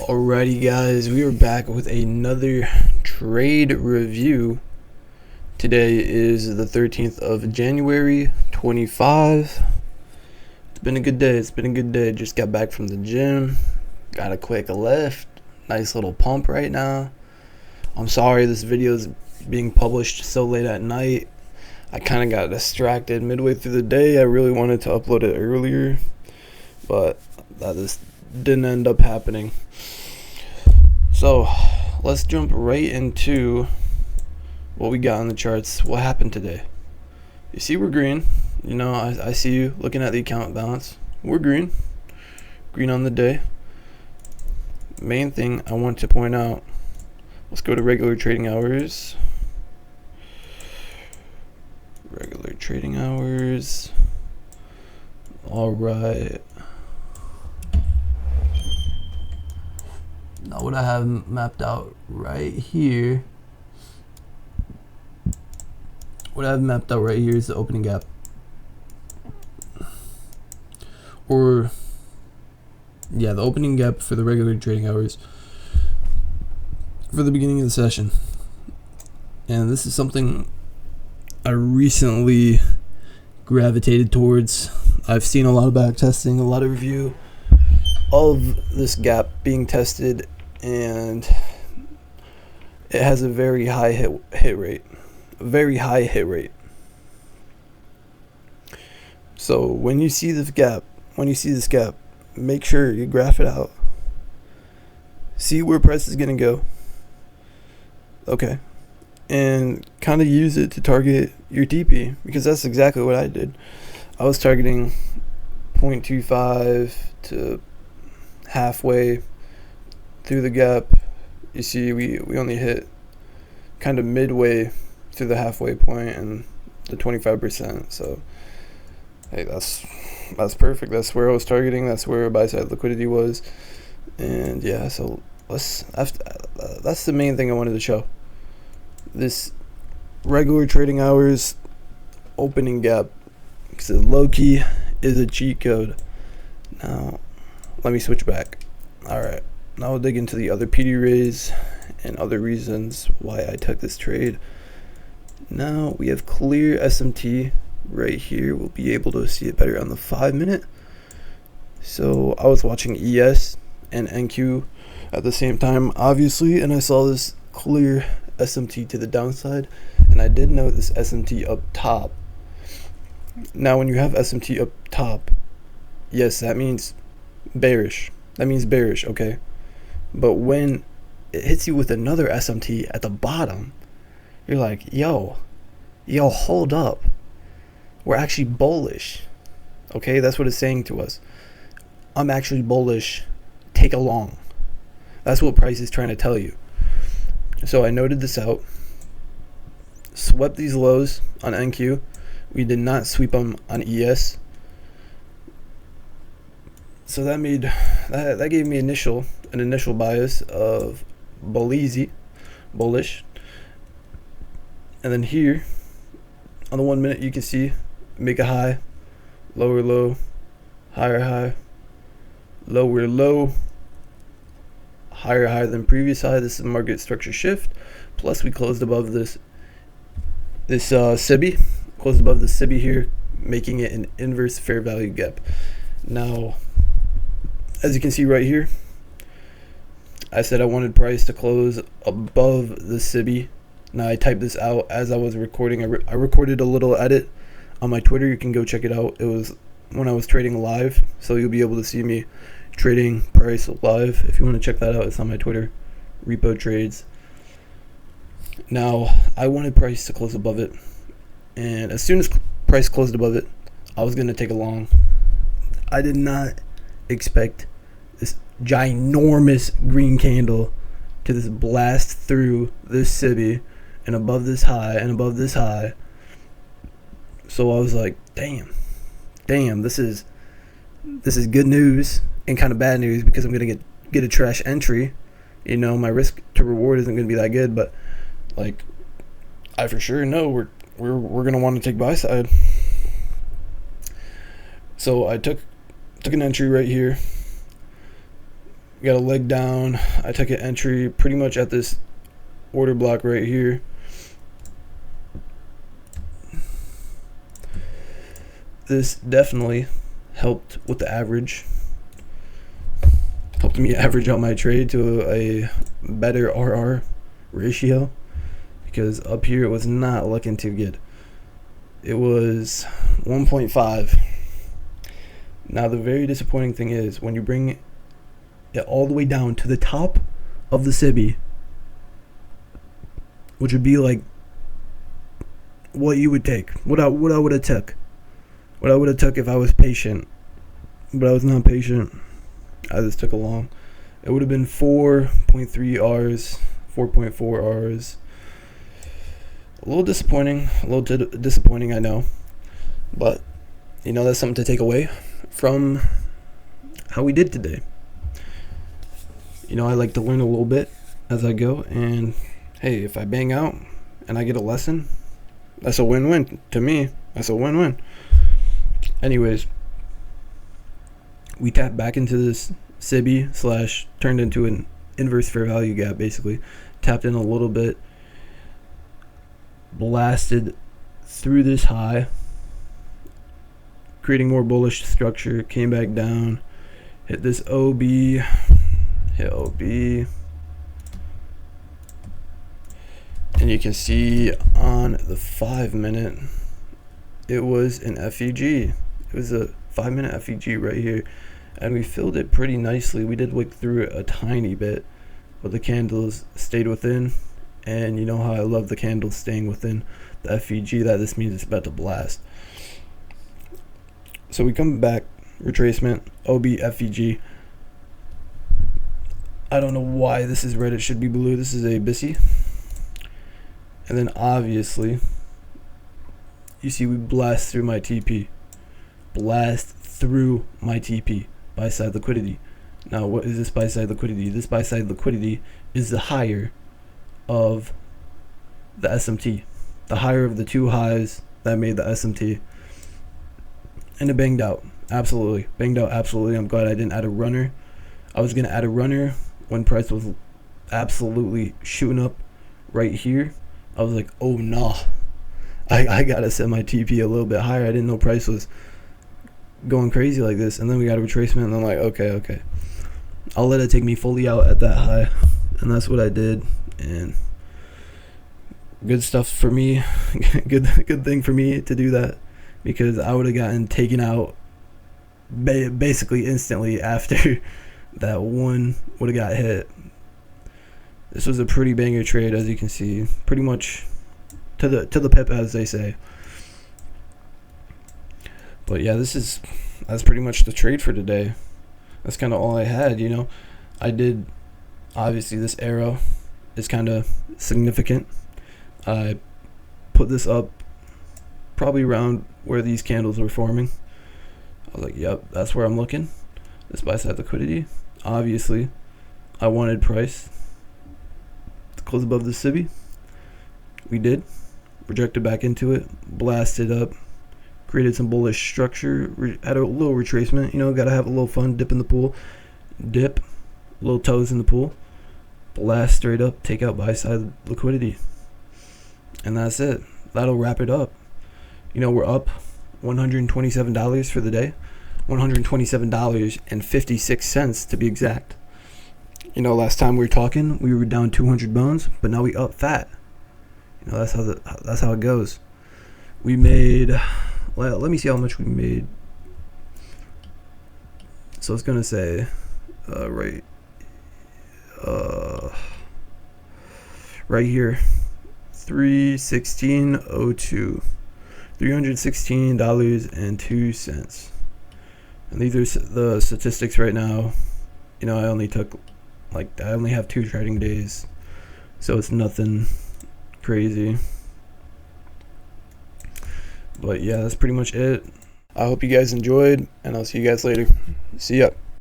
Alrighty guys, we are back with another trade review. Today is the 13th of January 25. It's been a good day. Just got back from the gym. Got a quick lift. Nice little pump right now. I'm sorry this video is being published so late at night. I kind of got distracted midway through the day. I really wanted to upload it earlier, but that just didn't end up happening. So let's jump right into what we got on the charts. What happened today? You see we're green. You know, I see you looking at the account balance. We're green on the day. Main thing I want to point out, let's go to regular trading hours. Regular trading hours. All right. Now what I have mapped out right here, is the opening gap, or yeah, the opening gap for the regular trading hours for the beginning of the session. And this is something I recently gravitated towards. I've seen a lot of back testing, a lot of review of this gap being tested, and it has a very high hit rate. So when you see this gap, make sure you graph it out. See where price is going to go. Okay. And kind of use it to target your TP, because that's exactly what I did. I was targeting 0.25 to halfway through the gap. You see we only hit kind of midway through the halfway point and the 25%. So hey, that's perfect. That's where I was targeting. That's where buy side liquidity was. And yeah, so that's the main thing I wanted to show. This regular trading hours opening gap, because low key is a cheat code. Now let me switch back. Alright, now we'll dig into the other PD rays and other reasons why I took this trade. Now we have clear SMT right here. We'll be able to see it better on the 5-minute. So I was watching ES and NQ at the same time, obviously, and I saw this clear SMT to the downside, and I did note this SMT up top. Now when you have SMT up top, yes, that means bearish. Okay? But when it hits you with another SMT at the bottom, you're like, yo, hold up. We're actually bullish. Okay? That's what it's saying to us. I'm actually bullish. Take a long. That's what price is trying to tell you. So I noted this out. Swept these lows on NQ. We did not sweep them on ES. So that gave me an initial bias of bullish. And then here on the 1 minute, you can see make a high, lower low, higher high, lower low, higher high than previous high. This is market structure shift. Plus we closed above this SIBI, closed above the SIBI here, making it an inverse fair value gap. Now, as you can see right here, I said I wanted price to close above the SIBI. Now I typed this out as I was recording. I recorded a little edit on my Twitter. You can go check it out. It was when I was trading live, so you'll be able to see me trading price live. If you want to check that out, it's on my Twitter, Repo Trades. Now I wanted price to close above it, and as soon as price closed above it, I was going to take a long. I did not expect this ginormous green candle to this blast through this SIBI and above this high and above this high. So I was like, damn, this is good news and kind of bad news, because I'm gonna get a trash entry. You know, my risk to reward isn't gonna be that good, but like I for sure know we're gonna want to take buy side. So I took an entry right here, We got a leg down. I took an entry pretty much at this order block right here. This definitely helped with the average. Helped me average out my trade to a better RR ratio, because up here it was not looking too good. It was 1.5. Now the very disappointing thing is when you bring it all the way down to the top of the SIBI, which would be like what you would take, what I would have took. What I would have took if I was patient, but I was not patient. I just took along. It would have been 4.3 Rs, 4.4 Rs. A little disappointing, disappointing, I know. But, you know, that's something to take away from how we did today. You know, I like to learn a little bit as I go. And, hey, if I bang out and I get a lesson, that's a win-win to me. That's a win-win. Anyways, we tapped back into this SIBI slash turned into an inverse fair value gap, basically. Tapped in a little bit, blasted through this high, creating more bullish structure, came back down, hit this OB, hit OB, and you can see on the 5 minute, it was an FEG. It was a 5 minute FEG right here, and we filled it pretty nicely. We did wick through it a tiny bit, but the candles stayed within, and you know how I love the candles staying within the FEG. That this means it's about to blast. So we come back, retracement, OB, FEG. I don't know why this is red, it should be blue. This is a BISI. And then obviously, you see we blast through my TP. Blast through my TP, buy side liquidity. Now what is this buy side liquidity? This buy side liquidity is the higher of the SMT, the higher of the two highs that made the SMT, and it banged out. Absolutely banged out. Absolutely. I'm glad I didn't add a runner. I was gonna add a runner when price was absolutely shooting up right here. I was like, oh no, I gotta set my TP a little bit higher. I didn't know price was going crazy like this. And then we got a retracement, and I'm like, okay, I'll let it take me fully out at that high. And that's what I did. And good stuff for me. good thing for me to do that, because I would have gotten taken out basically instantly after that one would have got hit. This was a pretty banger trade, as you can see, pretty much to the pip, as they say. But yeah, that's pretty much the trade for today. That's kind of all I had, you know. I did, obviously this arrow is kind of significant. I put this up probably around where these candles were forming. I was like, yep, that's where I'm looking. This buy side liquidity. Obviously, I wanted price to close above the SIBI. We did. Rejected back into it. Blasted up. Created some bullish structure. Had a little retracement. You know, got to have a little fun. Dip in the pool. Dip. Little toes in the pool. Blast straight up. Take out buy side liquidity. And that's it. That'll wrap it up. You know, we're up $127 for the day. $127.56 to be exact. You know, last time we were talking, we were down 200 bones, but now we up fat. You know, that's how it goes. We made, well, let me see how much we made. So it's gonna say, right here, 316.02, $316.02. And these are the statistics right now. You know, I only have 2 trading days, so it's nothing crazy. But yeah, that's pretty much it. I hope you guys enjoyed, and I'll see you guys later. See ya.